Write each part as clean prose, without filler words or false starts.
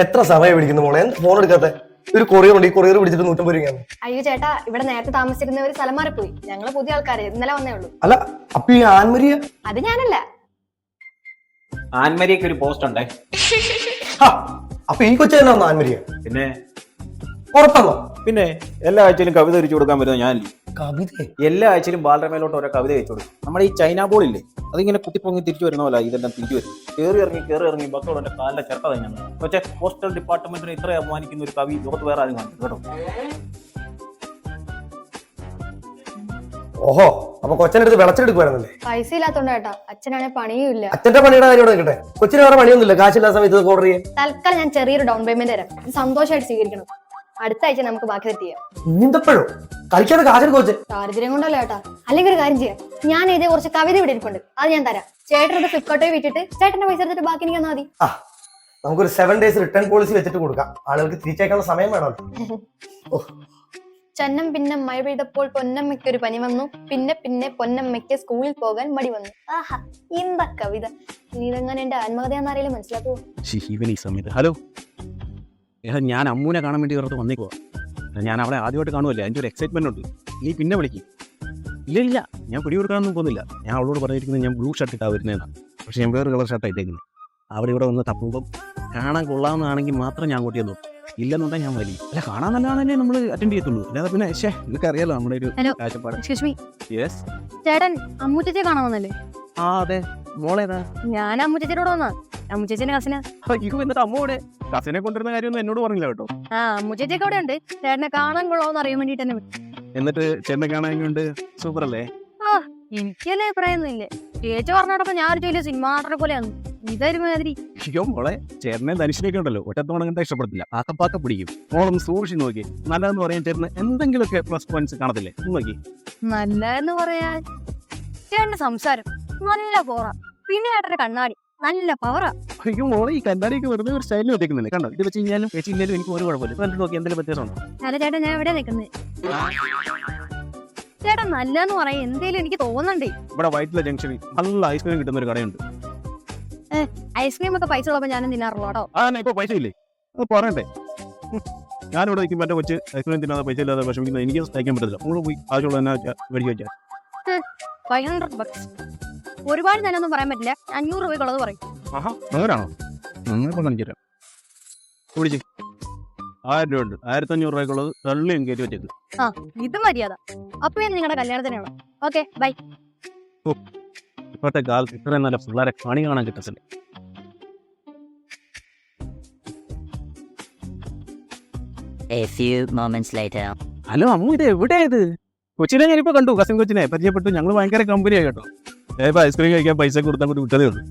എത്ര സമയം പിടിക്കുന്നു മോളെ? ഫോൺ എടുക്കാത്ത? ഒരു കൊറിയർ ഉണ്ട്, ഈ കൊറിയർ പിടിച്ചിട്ട് 150 രൂപയാണ്. അയ്യോ ചേട്ടാ, ഇവിടെ നേരത്തെ താമസിച്ചിരുന്നവര് സ്ഥലം മാറിപ്പോയി. ഞങ്ങള് പുതിയ ആൾക്കാരെ ഇന്നലെ വന്നേ ഉള്ളൂ. അല്ല, അപ്പൊ ഈ ആൻമരിയ? അത് ഞാനല്ല. ആൻമരിയൊക്കെ ഒരു പോസ്റ്റ് ഉണ്ടേ. അപ്പൊ ഈ കൊച്ചു ആൻമരിയ? പിന്നെ പുറത്തന്നോ? പിന്നെ എല്ലാ ആഴ്ചയിലും കവിത അയച്ചു കൊടുക്കാൻ പറ്റുന്ന ഞാൻ കവിത എല്ലാ ആഴ്ചയിലും ബാലരമയിലോട്ട് ഓരോ കവിത അയച്ചു കൊടുക്കും. നമ്മുടെ ഈ ചൈന ബോൾ ഇല്ലേ, അതിങ്ങനെ കുത്തിപ്പൊങ്ങി തിരിച്ചു വരുന്ന പോലെ ഇതെല്ലാം തിരിച്ചു വരും. കയറി ഇറങ്ങി ബസ്സോടെ എന്റെ കാലിന്റെ ചിരട്ട തന്നെയാണ്. പക്ഷേ പോസ്റ്റൽ ഡിപ്പാർട്ട്മെന്റിനെ ഇത്ര അപമാനിക്കുന്ന ഒരു കവി ലോകത്ത് വേറെ ആരും കാണിക്കും കേട്ടോ. ഓഹോ, അപ്പൊ കൊച്ചനെടുത്ത് വിളച്ചെടുക്കുവായിരുന്നല്ലേ? പൈസ ഇല്ലാത്തോണ്ട് ചേട്ടാ. അച്ഛനാണെ പണിയും ഇല്ല. അച്ഛന്റെ പണിയുടെ കാര്യം നിൽക്കട്ടെ, കൊച്ചിന് വേറെ പണിയൊന്നുമില്ല. കാശില്ലാത്ത സമയത്ത് ഓർഡർ ചെയ്യാൻ. തൽക്കാലം ഞാൻ ചെറിയൊരു ഡൗൺ പേയ്മെന്റ് തരാം. സന്തോഷമായിട്ട് സ്വീകരിക്കണം. അടുത്ത ആഴ്ച നമുക്ക് ബാക്കി സെറ്റ് ചെയ്യാം. ഇനിന്തപ്പോഴോ കളിക്കാതെ കാശെടുക്കും കൊച്ചെ? ദാരിദ്ര്യം കൊണ്ടല്ലോ ചേട്ടാ. അല്ലെങ്കിൽ ഒരു കാര്യം ചെയ്യാം, ഞാൻ എഴുതിയ കുറച്ച് കവിത ഇവിടെ ഇരിപ്പുണ്ട്, അത് ഞാൻ തരാം. ചേട്ടനത് ഫ്ലിപ്കാർട്ടിൽ വിറ്റിട്ട് ചേട്ടന്റെ പൈസ എടുത്തിട്ട് ബാക്കി എനിക്ക് തന്നാ മതി. നമുക്കൊരു 7 days റിട്ടേൺ പോളിസി വെച്ചിട്ട് കൊടുക്കാം. ആളുകൾക്ക് തിരിച്ചേക്കാനുള്ള സമയം വേണമല്ലോ. ചന്നം പിന്നെ മഴ പെയ്തപ്പോൾ പൊന്നമ്മയ്ക്ക് ഒരു പനി വന്നു. പിന്നെ പൊന്നമ്മയ്ക്ക് സ്കൂളിൽ പോകാൻ മടി വന്നു. ആഹാ, എന്താ കവിത! ഇതെങ്ങനെ എന്റെ ആത്മകഥയാണെന്നറിയില്ല, മനസ്സിലാക്കുവോ? ശിവൻ ഈ സമയത്ത് ഹലോ, ഞാൻ അമ്മൂനെ കാണാൻ വേണ്ടി വെറുതെ വന്നേക്കുവാ. ഞാൻ അവളെ ആദ്യമായിട്ട് കാണുമല്ലേ, അതിൻ്റെ ഒരു എക്സൈറ്റ്മെന്റ് ഉണ്ട്. നീ പിന്നെ വിളിക്കും. ഇല്ല, ഞാൻ പിടി കൊടുക്കാനൊന്നും പോകുന്നില്ല. ഞാൻ അവളോട് പറഞ്ഞിരിക്കുന്നത് ഞാൻ ബ്ലൂ ഷർട്ട് ഇട്ടാ വരുന്നതാണ്. പക്ഷെ ഞാൻ വേറെ കളർ ഷർട്ടാണ് ഇട്ടേക്കുന്നത്. അവിടെ ഇവിടെ വന്ന് തപ്പുമ്പം കാണാൻ കൊള്ളാവുന്നതാണെങ്കിൽ മാത്രം ഞാൻ കൂട്ടിയെന്നു. ഇല്ലെന്നുണ്ടെങ്കിൽ ഞാൻ വലിയ അല്ല, കാണാൻ നല്ലതാണല്ലേ നമ്മൾ അറ്റൻഡ് ചെയ്യത്തുള്ളൂ. അല്ലാതെ പിന്നെ നിങ്ങൾക്ക് അറിയാലോ നമ്മുടെ ഒരു കാഴ്ചപ്പാട്. യെസ് ചേട്ടൻ അമ്മൂച്ചേച്ചിയെ കാണാൻ വന്നല്ലേ? ആ അതെ, മോളേതാ? ഞാൻ അമ്മൂച്ചേച്ചിയോട് വന്നാ. അമ്മൂച്ചേച്ചിന്റെ കസിനാ. എന്നിട്ട് അമ്മോടെ കസിനെ കൊണ്ടുവരുന്ന കാര്യമൊന്നും എന്നോട് പറഞ്ഞില്ല കേട്ടോ. ആ, അമ്മൂച്ചേച്ചിയൊക്കെ അവിടെ ഉണ്ട്. ചേട്ടനെ കാണാൻ കൊള്ളാമെന്ന് അറിയാൻ വേണ്ടിട്ട് തന്നെ. എന്നിട്ട് ചേട്ടനെ കാണാൻ കൊണ്ട് സൂപ്പർ അല്ലേ? എനിക്കല്ലേ അഭിപ്രായമൊന്നുമില്ലേ. ചേച്ചി പറഞ്ഞപ്പോ ഞാൻ ഒരു വലിയ സിനിമ നടനെ പോലെയാണ്. ഇതൊരു മാതിരി. അയ്യോ മോളെ, ചേട്ടനെ ധനുഷിനെയൊക്കെ ഉണ്ടല്ലോ ഒറ്റത്തോണം കണ്ടാ ഇഷ്ടപ്പെടത്തില്ല. ആക്കപ്പാക്ക പിടിക്കും. മോളൊന്ന് സൂക്ഷിച്ച് നോക്കി. നല്ലതെന്ന് പറയാൻ ചേട്ടന് എന്തെങ്കിലുമൊക്കെ പ്ലസ് പോയിന്റ്സ് കാണത്തില്ലേ? നോക്കി. നല്ലതെന്ന് പറയാൻ ചേട്ടന്റെ സംസാരം നല്ല പോറാ. പിന്നെ ചേട്ടന്റെ കണ്ണാടി നല്ല പവറാ. അയ്യോ മോളെ, ഈ കണ്ണാടിയൊക്കെ വെറുതെ ഒരു സ്റ്റൈലിൽ വെച്ചേക്കുന്നില്ലേ? കണ്ടോ, ഇത് വെച്ച് കഴിഞ്ഞാലും വെച്ചില്ലാലും എനിക്ക് ഒരു കുഴപ്പമില്ല. കണ്ടു നോക്കി, എന്തെങ്കിലും വ്യത്യാസമുണ്ടോ? അല്ല ചേട്ടാ, ഞാൻ എവിടെ നിൽക്കുന്നത്? ചേട്ടാ നല്ലതെന്ന് പറയാൻ എന്തേലും എനിക്ക് തോന്നണ്ടേ. ഇവിടെ വൈറ്റില ജംഗ്ഷനിൽ നല്ല ഐസ്ക്രീം കിട്ടുന്ന ഒരു കടയുണ്ട്. ഐസ്ക്രീം ഒക്കെ പൈസ ഉള്ളപ്പോ ഞാനും തിന്നാറുള്ളൂ കേട്ടോ. ആ, ഇപ്പൊ പൈസ ഇല്ലേ? അത് പറയണ്ടേ. ഞാനിവിടെ നിൽക്കും, മറ്റേ കൊച്ച് ഐസ്ക്രീം തിന്നാതെ പൈസ ഇല്ലാതെ വിഷമിക്കുന്നത് എനിക്ക് സഹിക്കാൻ പറ്റത്തില്ല. നമ്മൾ പോയി ആവശ്യമുള്ള തന്നെ മേടിച്ച് വെച്ചാൽ 500 bucks. ഒരുപാട് തന്നെയൊന്നും പറയാൻ പറ്റില്ല. 500 രൂപയ്ക്കുള്ളത് പറയും. ആഹാ, അങ്ങനെയാണോ? ഇപ്പൊ കാണിച്ചു തരാം. വിളിച്ച് 1000 രൂപ ഉണ്ട്. 1500 രൂപയ്ക്കുള്ളത് തള്ളിയും കയറ്റി വെച്ചേക്ക്. ആ, ഇത് മര്യാദ. അപ്പൊ നിങ്ങളുടെ കല്യാണത്തിനാണ്. Okay, by. ഇപ്പോഴത്തെ കാലത്ത് ഇത്രയും നല്ല പിള്ളേരെ കണി കാണാൻ കിട്ടത്തില്ല. A few moments later. Hello Ammu, ഇത് എവിടെയായത്? കൊച്ചിനെ ഞാനിപ്പോ കണ്ടു, കസിൻ കൊച്ചിനെ പരിചയപ്പെട്ടു. ഞങ്ങൾ ഭയങ്കര കമ്പനിയായി കേട്ടോ. ഇപ്പൊ ഐസ്ക്രീം കഴിക്കാൻ പൈസ കൊടുത്താൽ കൂടി വിട്ടതേ ഉള്ളൂ.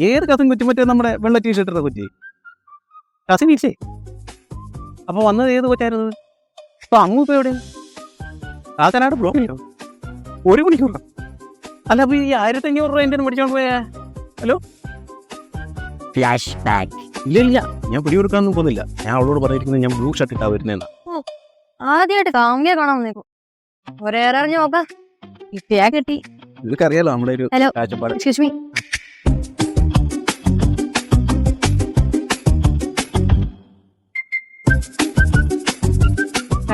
ഏത് കസിൻ കൊച്ചി? മറ്റേ നമ്മുടെ വെള്ള ടീഷർട്ട് ഇട്ട കൊച്ചി കസിൻ ഇല്ലേ? അപ്പൊ വന്നത് ഏത് കൊച്ചായിരുന്നു? അപ്പൊ അമ്മു ഇപ്പൊ എവിടെ? കാക്കനാട് ബ്ലോക്ക് ചെയ്യോ? 1 മണിക്കൂർ? അല്ല, അപ്പൊ ഈ 1500 രൂപ എന്റെ മേടിച്ചോണ്ട് പോയാ? Hello, Flashback. ഇല്ല, ഞാൻ പിടി കൊടുക്കാനൊന്നും പോകുന്നില്ല. ഞാൻ അവളോട് പറഞ്ഞിരിക്കുന്നത് ഞാൻ ബ്ലൂ ഷർട്ട് ഇട്ടാ വരുന്നതെന്നാ. ആദ്യമായിട്ട് കാമുകിയെ കാണാൻ വന്നേക്കും. ഒരേറെ അറിഞ്ഞു നോക്കാം. ഇപ്പയാ കിട്ടി. ഇതൊക്കെ അറിയാലോ നമ്മുടെ ഒരു ഹലോ, കാഴ്ചപ്പാട്. Excuse me.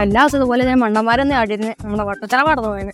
എല്ലാ ദിവസവും ഇതുപോലെ ഞാൻ മണ്ണന്മാരൊന്നും ആടിരുന്നേ. നമ്മുടെ വട്ടച്ചറ പാടന്നു പോയത്.